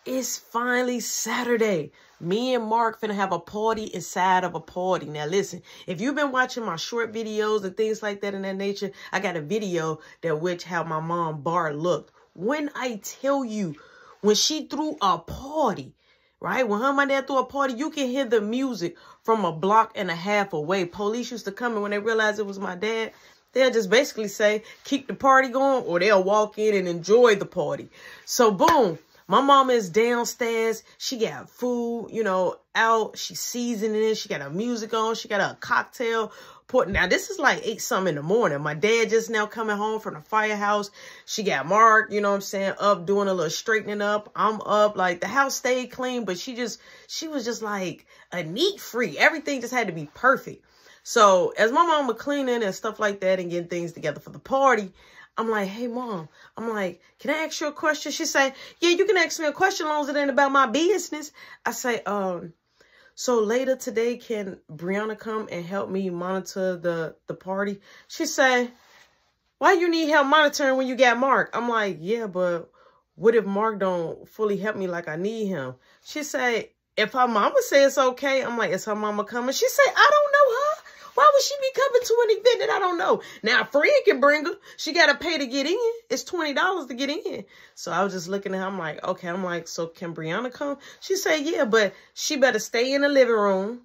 It's finally Saturday. Me and Mark finna have a party inside of a party. Now listen, if you've been watching my short videos and things like that in that nature, I got a video that which how my mom bar looked. When I tell you, when she threw a party, right? When her and my dad threw a party, you can hear the music from a block and a half away. Police used to come and when they realized it was my dad, they'll just basically say, keep the party going, or they'll walk in and enjoy the party. So boom. My mama is downstairs. She got food, out. She's seasoning it. She got her music on. She got a cocktail poured. Now, this is like 8 something in the morning. My dad just now coming home from the firehouse. She got Mark, up doing a little straightening up. I'm up. Like, the house stayed clean, but she was just like a neat freak. Everything just had to be perfect. So, as my mama cleaning and stuff like that and getting things together for the party, I'm like, hey, Mom, can I ask you a question? She say, yeah, you can ask me a question as long as it ain't about my business. I say, so later today, can Brianna come and help me monitor the party? She say, why you need help monitoring when you got Mark? I'm like, yeah, but what if Mark don't fully help me like I need him? She say, if her mama say it's okay, I'm like, is her mama coming? She say, I don't know her. Why would she be coming to an event that I don't know? Now, a friend can bring her. She got to pay to get in. It's $20 to get in. So I was just looking at her. I'm like, okay. I'm like, so can Brianna come? She said, yeah, but she better stay in the living room.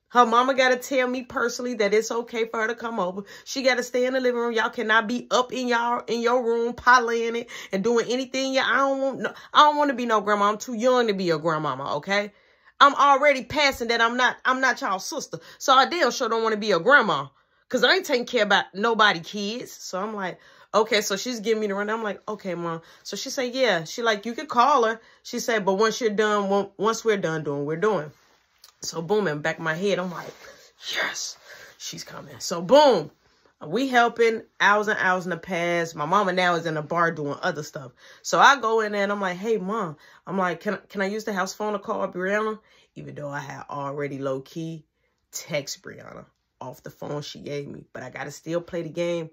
Her mama got to tell me personally that it's okay for her to come over. She got to stay in the living room. Y'all cannot be up in your room, piling it and doing anything. I don't want to be no grandma. I'm too young to be a grandmama, okay? I'm already passing that I'm not y'all's sister. So I damn sure don't want to be a grandma. Because I ain't taking care about nobody kids. So I'm like, okay, so she's giving me the run. I'm like, okay, Mom. So she said, yeah. She like, you could call her. She said, but once we're done doing, we're doing. So boom, in the back of my head, I'm like, yes, she's coming. So boom. We helping hours and hours in the past. My mama now is in the bar doing other stuff. So I go in there and I'm like, hey, Mom. I'm like, can I use the house phone to call Brianna? Even though I had already low-key text Brianna off the phone she gave me. But I got to still play the game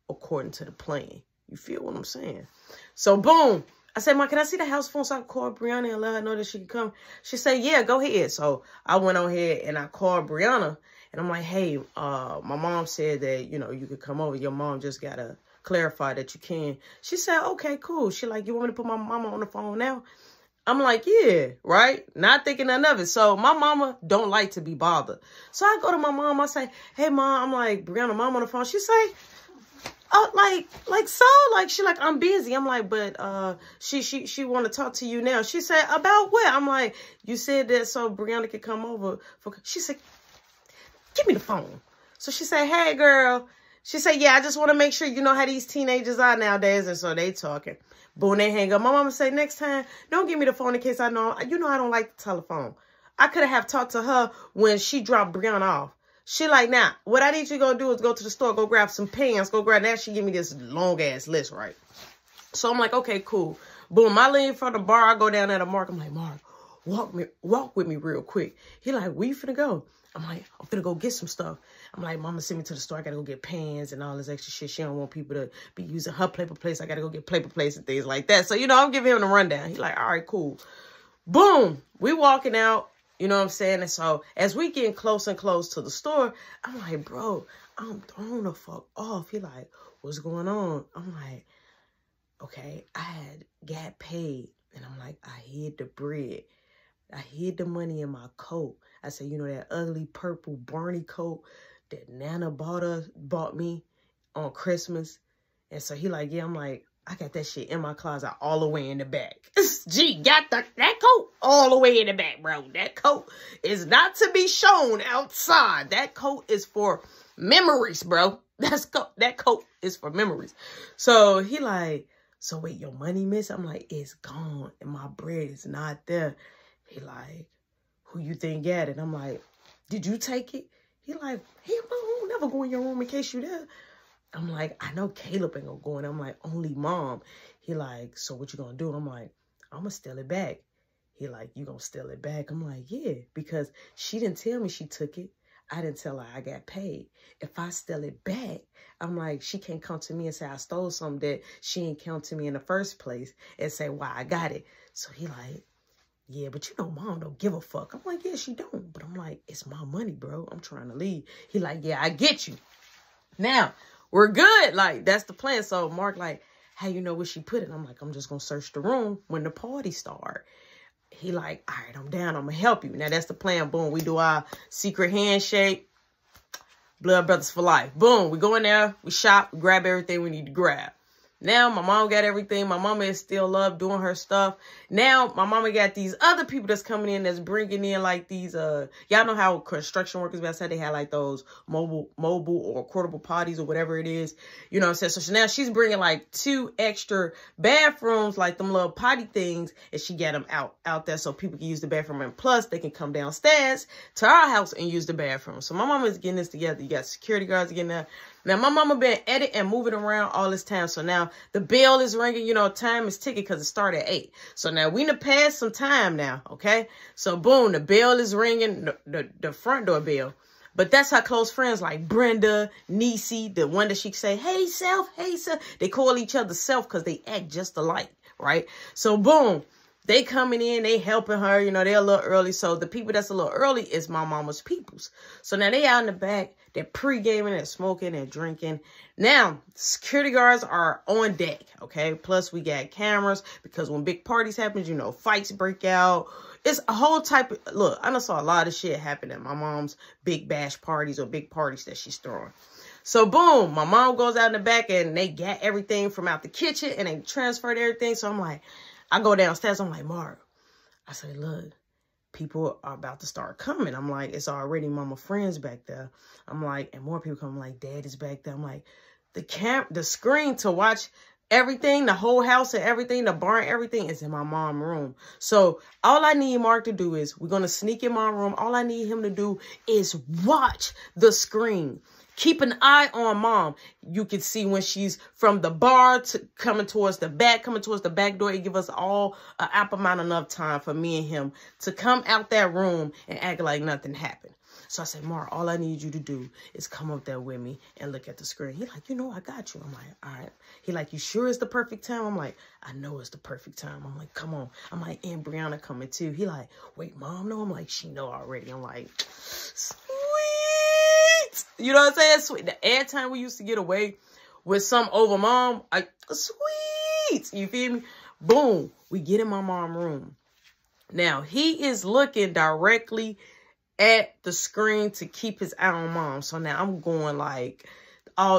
according to the plan. You feel what I'm saying? So boom. I said, Mom, can I see the house phone so I can call Brianna and let her know that she can come? She said, yeah, go ahead. So I went on ahead and I called Brianna. And I'm like, hey, my mom said that, you could come over. Your mom just got to clarify that you can. She said, okay, cool. She like, you want me to put my mama on the phone now? I'm like, yeah, right? Not thinking none of it. So my mama don't like to be bothered. So I go to my mom. I say, hey, Mom, I'm like, Brianna, Mom on the phone. She say, oh, she like, I'm busy. I'm like, but she want to talk to you now. She said, about what? I'm like, you said that so Brianna could come over. She said, give me the phone. So she said, hey, girl. She said, yeah, I just want to make sure you know how these teenagers are nowadays. And so they talking. Boom, they hang up. My mama said, next time, don't give me the phone in case I know. I don't like the telephone. I could have talked to her when she dropped Brianna off. She like, now, what I need you to go do is go to the store, go grab some pants, go grab that. She give me this long-ass list, right? So I'm like, okay, cool. Boom, I leave from the bar. I go down there to Mark. I'm like, Mark, walk with me real quick. He like, where you finna go? I'm like, I'm finna go get some stuff. I'm like, Mama sent me to the store. I gotta go get pans and all this extra shit. She don't want people to be using her paper plates. I gotta go get paper plates and things like that. So, I'm giving him the rundown. He's like, all right, cool. Boom. We walking out. You know what I'm saying? And so, as we getting close and close to the store, I'm like, bro, I'm thrown the fuck off. He like, what's going on? I'm like, okay, I had got paid. And I'm like, I hid the bread. I hid the money in my coat. I said, that ugly purple Barney coat that Nana bought me on Christmas. And so he like, yeah, I'm like, I got that shit in my closet all the way in the back. Gee, got that coat all the way in the back, bro. That coat is not to be shown outside. That coat is for memories, bro. That coat is for memories. So he like, so wait, your money miss? I'm like, it's gone and my bread is not there. He like, who you think got it? I'm like, did you take it? He like, hey, Mom, I don't never go in your room in case you there. I'm like, I know Caleb ain't gonna go in. I'm like, only Mom. He like, so what you gonna do? I'm like, I'm gonna steal it back. He like, you gonna steal it back? I'm like, yeah, because she didn't tell me she took it. I didn't tell her I got paid. If I steal it back, I'm like, she can't come to me and say I stole something that she ain't come to me in the first place and say why I got it. So he like, yeah, but you know, mom don't give a fuck. I'm like, yeah, she don't. But I'm like, it's my money, bro. I'm trying to leave. He like, yeah, I get you. Now, we're good. Like, that's the plan. So Mark like, how you know where she put it? I'm like, I'm just going to search the room when the party start. He like, all right, I'm down. I'm going to help you. Now, that's the plan. Boom. We do our secret handshake. Blood brothers for life. Boom. We go in there. We shop. We grab everything we need to grab. Now, my mom got everything. My mama is still up doing her stuff. Now, my mama got these other people that's coming in that's bringing in like these, y'all know how construction workers, I said they had like those mobile or portable potties or whatever it is. You know what I'm saying? So now she's bringing like 2 extra bathrooms, like them little potty things, and she got them out there so people can use the bathroom. And plus, they can come downstairs to our house and use the bathroom. So my mama is getting this together. You got security guards getting there. Now, my mama been editing and moving around all this time. So now the bell is ringing, you know, time is ticking because it started at 8. So now we done passed some time now, okay? So boom, the bell is ringing, the front door bell. But that's how close friends like Brenda, Niecy, the one that she say, hey, self, hey, self. They call each other self because they act just alike, right? So boom. They coming in, they helping her, you know, they're a little early. So the people that's a little early is my mama's peoples. So now they out in the back, they're pre-gaming, they're smoking, they're drinking. Now, security guards are on deck, okay? Plus we got cameras because when big parties happen, you know, fights break out. It's a whole type of, look, I done saw a lot of shit happen at my mom's big bash parties or big parties that she's throwing. So boom, my mom goes out in the back and they got everything from out the kitchen and they transferred everything. So I'm like, I go downstairs. I'm like, Mark, I say, look, people are about to start coming. I'm like, it's already mama friends back there. I'm like, and more people come. I'm like, dad is back there. I'm like, the screen to watch everything, the whole house and everything, the barn, everything is in my mom's room. So all I need Mark to do is we're going to sneak in my room. All I need him to do is watch the screen. Keep an eye on mom. You can see when she's from the bar to coming towards the back door. It give us all an ample amount enough time for me and him to come out that room and act like nothing happened. So I said, Mark, all I need you to do is come up there with me and look at the screen. He like, you know, I got you. I'm like, all right. He like, you sure it's the perfect time? I'm like, I know it's the perfect time. I'm like, come on. I'm like, and Brianna coming too. He like, wait, mom, no. I'm like, she know already. I'm like, you know what I'm saying? Sweet. The air time we used to get away with some over mom, sweet. You feel me? Boom. We get in my mom's room. Now, he is looking directly at the screen to keep his eye on mom. So now I'm going like,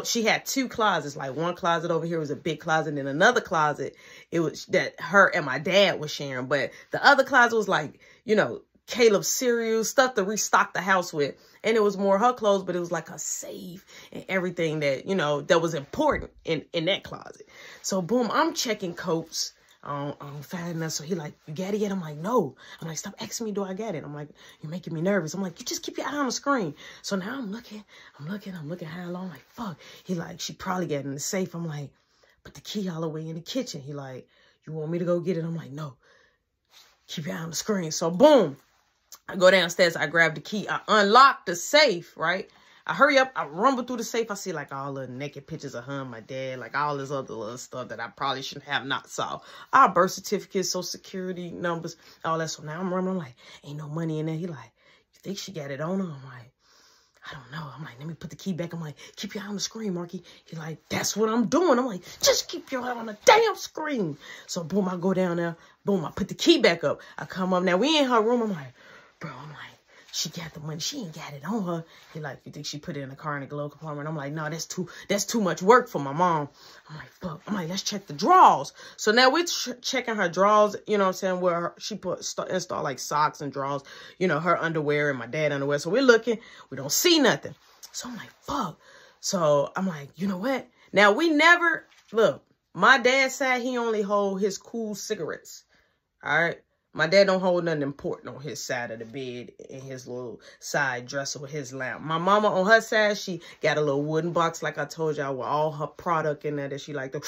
she had 2 closets. Like one closet over here was a big closet. And then another closet, it was that her and my dad was sharing. But the other closet was like, you know, Caleb's cereal, stuff to restock the house with. And it was more her clothes, but it was like a safe and everything that, you know, that was important in that closet. So, boom, I'm checking coats. I don't find enough. So he like, you got it yet? I'm like, no. I'm like, stop asking me, do I get it? I'm like, you're making me nervous. I'm like, you just keep your eye on the screen. So now I'm looking how long. I'm like, fuck. He like, she probably got it in the safe. I'm like, put the key all the way in the kitchen. He like, you want me to go get it? I'm like, no. Keep your eye on the screen. So, boom. I go downstairs, I grab the key, I unlock the safe, right? I hurry up, I rumble through the safe, I see like all the naked pictures of her and my dad, like all this other little stuff that I probably shouldn't have not saw. Our birth certificates, social security numbers, all that. So now I'm rumbling, I'm like, ain't no money in there. He like, you think she got it on her? I'm like, I don't know. I'm like, let me put the key back. I'm like, keep your eye on the screen, Marky. He like, that's what I'm doing. I'm like, just keep your eye on the damn screen. So boom, I go down there. Boom, I put the key back up. I come up. Now we in her room. I'm like, bro, I'm like, she got the money. She ain't got it on her. He like, you think she put it in the car in the glove compartment? I'm like, no, that's too much work for my mom. I'm like, fuck. I'm like, let's check the drawers. So now we're checking her drawers, you know what I'm saying, where she install like socks and drawers, you know, her underwear and my dad underwear. So we're looking. We don't see nothing. So I'm like, fuck. So I'm like, you know what? Now we never, look, my dad said he only hold his cool cigarettes. All right. My dad don't hold nothing important on his side of the bed in his little side dresser with his lamp. My mama on her side, she got a little wooden box, like I told y'all, with all her product in there that she like to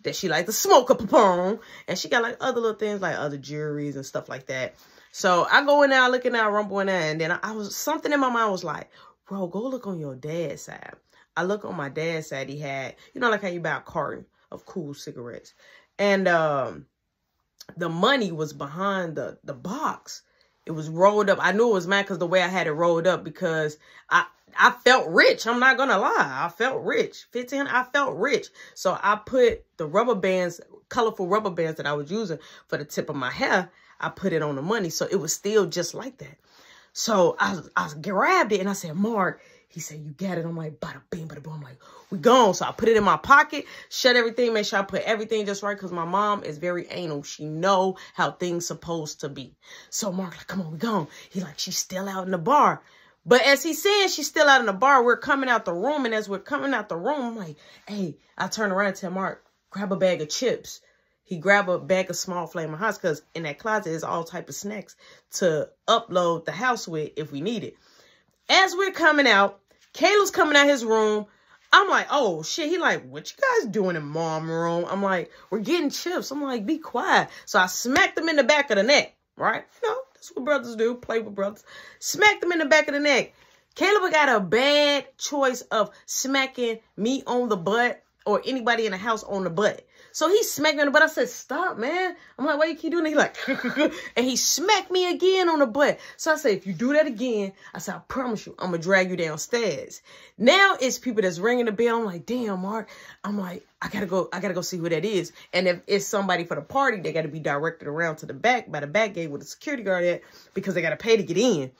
that she like to smoke a papone. And she got like other little things like other jewelries and stuff like that. So I go in there, looking at Rumble in there, and then I was, something in my mind was like, bro, go look on your dad's side. I look on my dad's side, he had, you know, like how you buy a carton of cool cigarettes. And the money was behind the box. It was rolled up. I knew it was mine because the way I had it rolled up, because I felt rich. I'm not going to lie. I felt rich. 15, I felt rich. So I put the rubber bands, colorful rubber bands that I was using for the tip of my hair, I put it on the money. So it was still just like that. So I grabbed it and I said, Mark, he said, you got it. I'm like, bada bing, bada boom. I'm like, we gone. So I put it in my pocket, shut everything, make sure I put everything just right. Because my mom is very anal. She know how things supposed to be. So Mark like, come on, we gone. He like, she's still out in the bar. But as he's saying she's still out in the bar, we're coming out the room. And as we're coming out the room, I'm like, hey, I turn around and tell Mark, grab a bag of chips. He grabbed a bag of small Flaming Hots because in that closet is all type of snacks to upload the house with if we need it. As we're coming out, Caleb's coming out his room. I'm like, oh, shit. He like, what you guys doing in mom room? I'm like, we're getting chips. I'm like, be quiet. So I smacked him in the back of the neck, right? You know, that's what brothers do. Play with brothers. Smacked him in the back of the neck. Caleb got a bad choice of smacking me on the butt or anybody in the house on the butt. So he smacked me on the butt. I said, stop, man. I'm like, why you keep doing that? He like, and he smacked me again on the butt. So I said, if you do that again, I said, I promise you, I'm going to drag you downstairs. Now it's people that's ringing the bell. I'm like, damn, Mark. I'm like, I gotta go see who that is. And if it's somebody for the party, they got to be directed around to the back by the back gate with a security guard at, because they got to pay to get in.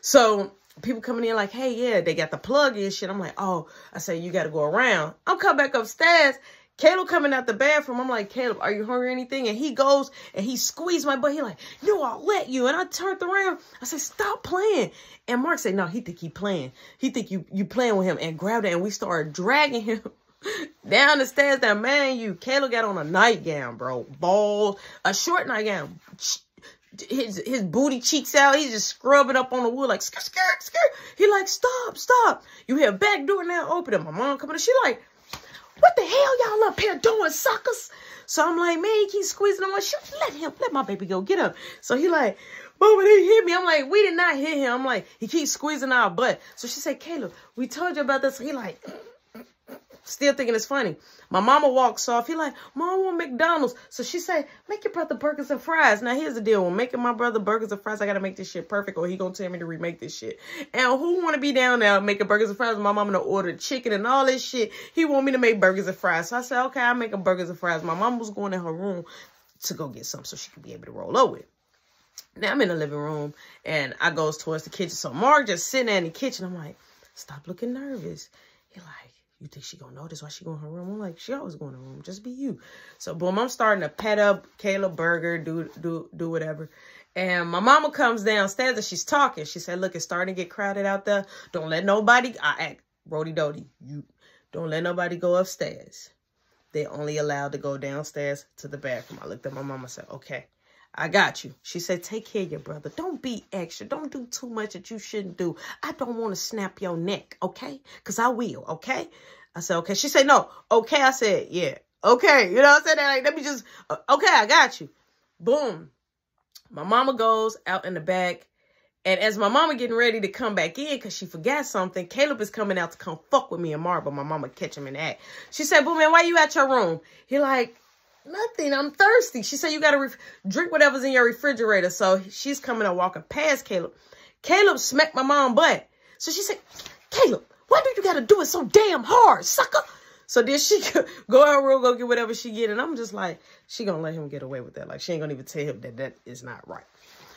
So people coming in like, hey, yeah, they got the plug and shit. I'm like, oh, I say, you got to go around. I'm coming back upstairs. Caleb coming out the bathroom. I'm like, Caleb, are you hungry or anything? And he goes and he squeezed my butt. He like, no, I'll let you. And I turned around. I said, stop playing. And Mark said, no, he think he playing. He think you playing with him, and grabbed it. And we started dragging him down the stairs. Now, man, Caleb got on a nightgown, bro. Balls, a short nightgown. His booty cheeks out. He's just scrubbing up on the wood like, skirt, skirt, skirt. He like, stop, stop. You hear a back door now open. And my mom coming in. She like, what the hell y'all up here doing, suckers? So I'm like, man, he keeps squeezing on my shirt. Let my baby go. Get up. So he like, Mama, they hit me. I'm like, we did not hit him. I'm like, he keeps squeezing our butt. So she said, Caleb, we told you about this. He like, still thinking it's funny. My mama walks off. He like, Mom, I want McDonald's. So she said, make your brother burgers and fries. Now, here's the deal. When making my brother burgers and fries, I got to make this shit perfect, or he going to tell me to remake this shit. And who want to be down there making burgers and fries? My mama to order chicken and all this shit. He want me to make burgers and fries. So I said, okay, I'll make him burgers and fries. My mom was going in her room to go get some so she could be able to roll over it. Now, I'm in the living room, and I goes towards the kitchen. So Mark just sitting there in the kitchen. I'm like, stop looking nervous. He like, you think she gonna notice why she go in her room? I'm like, she always go in her room. Just be you. So boom, I'm starting to pet up Caleb Burger, do whatever. And my mama comes downstairs and she's talking. She said, look, it's starting to get crowded out there. Don't let nobody, Brody Doty, you don't let nobody go upstairs. They're only allowed to go downstairs to the bathroom. I looked at my mama and said, okay, I got you. She said, take care of your brother. Don't be extra. Don't do too much that you shouldn't do. I don't want to snap your neck, okay? Because I will, okay? I said, okay. She said, no. Okay. I said, yeah. Okay. You know what I'm saying? Like, let me just, okay, I got you. Boom. My mama goes out in the back. And as my mama getting ready to come back in because she forgot something, Caleb is coming out to come fuck with me and Mark, but my mama catch him in the act. She said, boo, man, why you at your room? He like, nothing. I'm thirsty. She said, you got to drink whatever's in your refrigerator. So she's coming up walking past Caleb. Caleb smacked my mom butt. So she said, Caleb, why do you got to do it so damn hard, sucker? So then she go in her room, go get whatever she get. And I'm just like, she going to let him get away with that. Like, she ain't going to even tell him that that is not right.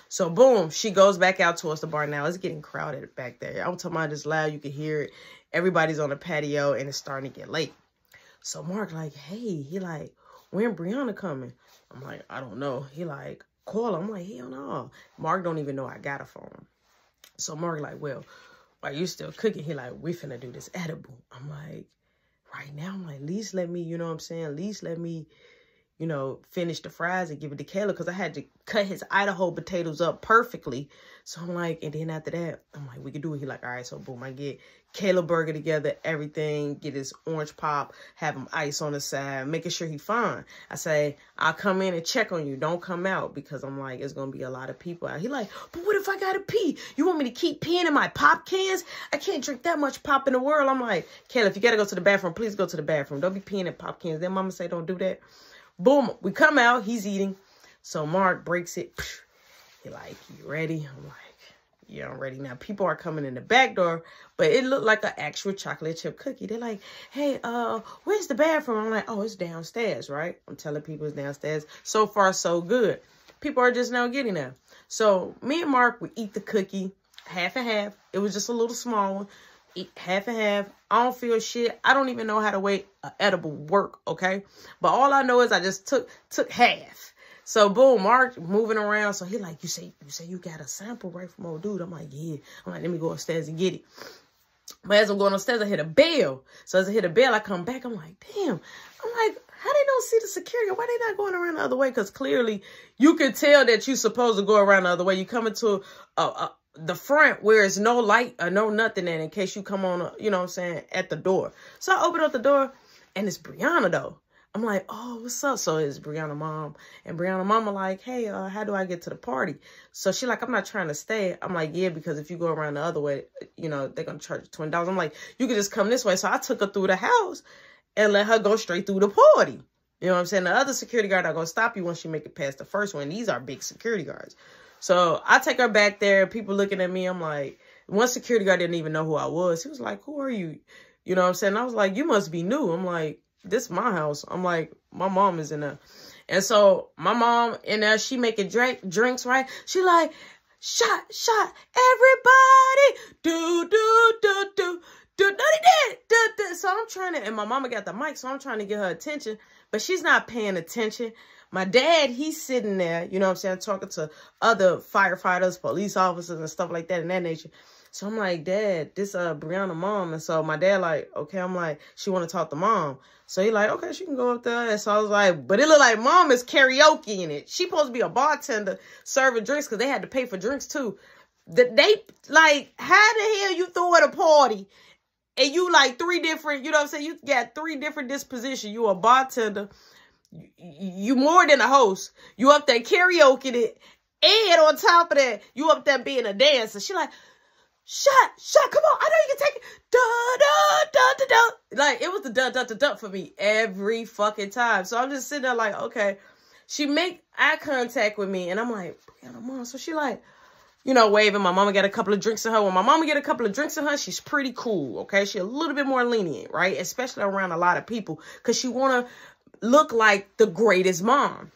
So boom, she goes back out towards the bar. Now it's getting crowded back there. I'm talking about this loud. You can hear it. Everybody's on the patio and it's starting to get late. So Mark like, hey, he like, when Brianna coming? I'm like, I don't know. He like, call her. I'm like, hell no. Mark don't even know I got a phone. So Mark like, well, are you still cooking? He like, we finna do this edible. I'm like, right now? I'm like, at least let me, you know what I'm saying? At least let me you know, finish the fries and give it to Kayla because I had to cut his Idaho potatoes up perfectly. So I'm like, and then after that, I'm like, we can do it. He like, all right, so boom, I get Kayla burger together, everything, get his orange pop, have him ice on the side, making sure he fine. I say, I'll come in and check on you. Don't come out because I'm like, it's going to be a lot of people out. He like, but what if I got to pee? You want me to keep peeing in my pop cans? I can't drink that much pop in the world. I'm like, Kayla, if you got to go to the bathroom, please go to the bathroom. Don't be peeing in pop cans. Then mama say, don't do that. Boom, we come out, he's eating. So Mark breaks it. He like, you ready? I'm like, yeah, I'm ready. Now, people are coming in the back door, but it looked like an actual chocolate chip cookie. They're like, hey, where's the bathroom? I'm like, oh, it's downstairs, right? I'm telling people it's downstairs. So far, so good. People are just now getting there. So me and Mark, we eat the cookie half and half. It was just a little small one. Eat half and half. I don't feel shit. I don't even know how to make an edible work, okay? But all I know is I just took half. So boom, Mark moving around. So he like, you say you got a sample right from old dude. I'm like, yeah. I'm like, let me go upstairs and get it. But as I'm going upstairs, I hit a bell. So as I hit a bell, I come back. I'm like, damn. I'm like, how they don't see the security? Why they not going around the other way? Because clearly you could tell that you're supposed to go around the other way. You come into the front where it's no light or no nothing in case you come on, you know what I'm saying, at the door. So I open up the door and it's Brianna though. I'm like, oh, what's up? So it's Brianna mom. And Brianna mama like, hey, how do I get to the party? So she like, I'm not trying to stay. I'm like, yeah, because if you go around the other way, you know, they're going to charge you $20. I'm like, you can just come this way. So I took her through the house and let her go straight through the party. You know what I'm saying? The other security guard are going to stop you once you make it past the first one. These are big security guards. So I take her back there. People looking at me. I'm like, one security guard didn't even know who I was. He was like, who are you? You know what I'm saying? I was like, you must be new. I'm like, this is my house. I'm like, my mom is in there. And so my mom in there, she making drinks, right? She like, shot, everybody. Do. No, they did. So I'm trying to, and my mama got the mic, so I'm trying to get her attention, but she's not paying attention. My dad, he's sitting there, you know what I'm saying, talking to other firefighters, police officers and stuff like that in that nature. So I'm like, Dad, this Brianna mom. And so my dad like, okay, I'm like, she want to talk to mom. So he like, okay, she can go up there. And so I was like, but it looked like mom is karaoke in it. She supposed to be a bartender serving drinks because they had to pay for drinks too. They like, how the hell you throw at a party and you like three different, you know what I'm saying? You got three different dispositions. You a bartender. You more than a host. You up there karaokeing it. And on top of that, you up there being a dancer. She like, shut, come on. I know you can take it. Da. Like, it was the da for me every fucking time. So I'm just sitting there like, okay. She make eye contact with me. And I'm like, Brianna, mom. So she like, you know, waving. My mama got a couple of drinks in her. When my mama get a couple of drinks in her, she's pretty cool, okay? She a little bit more lenient, right? Especially around a lot of people. Because she want to look like the greatest mom.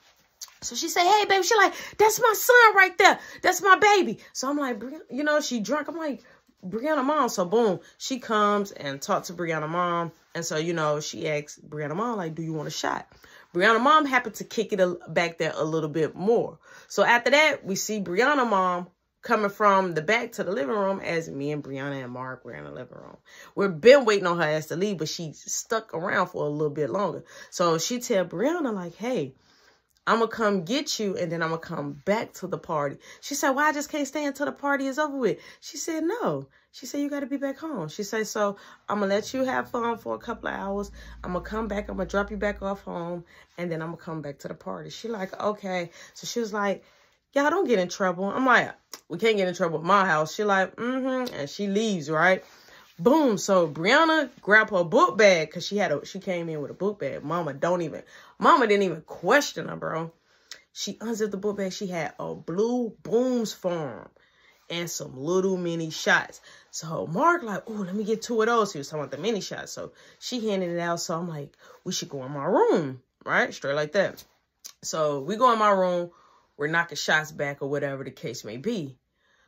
So she say, hey, baby. She like, that's my son right there. That's my baby. So I'm like, you know, she drunk. I'm like, Brianna mom. So boom, she comes and talks to Brianna mom. And so, you know, she asks Brianna mom, like, do you want a shot? Brianna mom happened to kick it back there a little bit more. So after that, we see Brianna mom coming from the back to the living room as me and Brianna and Mark were in the living room. We've been waiting on her ass to leave, but she stuck around for a little bit longer. So she tell Brianna like, hey, I'm going to come get you, and then I'm going to come back to the party. She said, well, I just can't stay until the party is over with. She said, no. She said, you got to be back home. She said, so I'm going to let you have fun for a couple of hours. I'm going to come back. I'm going to drop you back off home, and then I'm going to come back to the party. She like, okay. So she was like, y'all don't get in trouble. I'm like, we can't get in trouble at my house. She like, and she leaves, right? Boom. So Brianna grabbed her book bag because she came in with a book bag. Mama didn't even question her, bro. She unzipped the book bag. She had a blue Boone's Farm and some little mini shots. So Mark like, oh, let me get 2 of those. He was talking about the mini shots. So she handed it out. So I'm like, we should go in my room, right? Straight like that. So we go in my room. We're knocking shots back or whatever the case may be.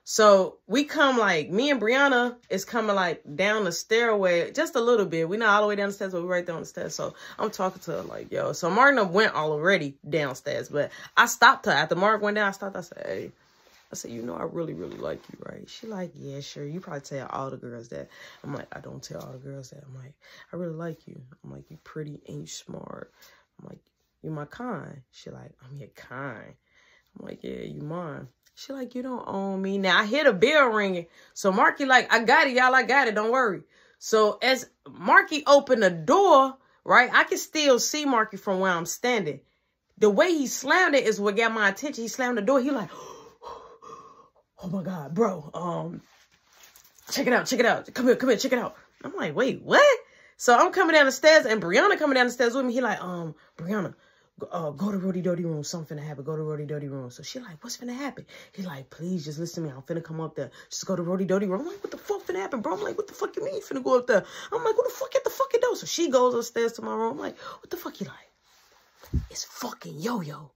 So we come like, me and Brianna is coming like down the stairway just a little bit. We're not all the way down the stairs, but we're right there on the stairs. So I'm talking to her like, yo. So Martin went already downstairs, but I stopped her. After Mark went down, I stopped. I said, hey. I said, you know, I really, really like you, right? She like, yeah, sure. You probably tell all the girls that. I'm like, I don't tell all the girls that. I'm like, I really like you. I'm like, you pretty and you smart. I'm like, you my kind. She like, I'm your kind. I'm like, yeah, you mine. She like, you don't own me. Now, I hear the bell ringing. So Marky like, I got it, y'all. I got it. Don't worry. So as Marky opened the door, right, I can still see Marky from where I'm standing. The way he slammed it is what got my attention. He slammed the door. He like, oh, my God, bro. Check it out. Check it out. Come here. Check it out. I'm like, wait, what? So I'm coming down the stairs, and Brianna coming down the stairs with me. He like, Brianna, go to Rody Doty room. Something finna happen. Go to Rody Doty room. So she like, what's finna happen? He like, please just listen to me. I'm finna come up there. Just go to Rody Doty room. I'm like, what the fuck finna happen, bro? I'm like, what the fuck you mean you finna go up there? I'm like, who the fuck at the fucking door? So she goes upstairs to my room. I'm like, what the fuck you like? It's fucking Yo-Yo.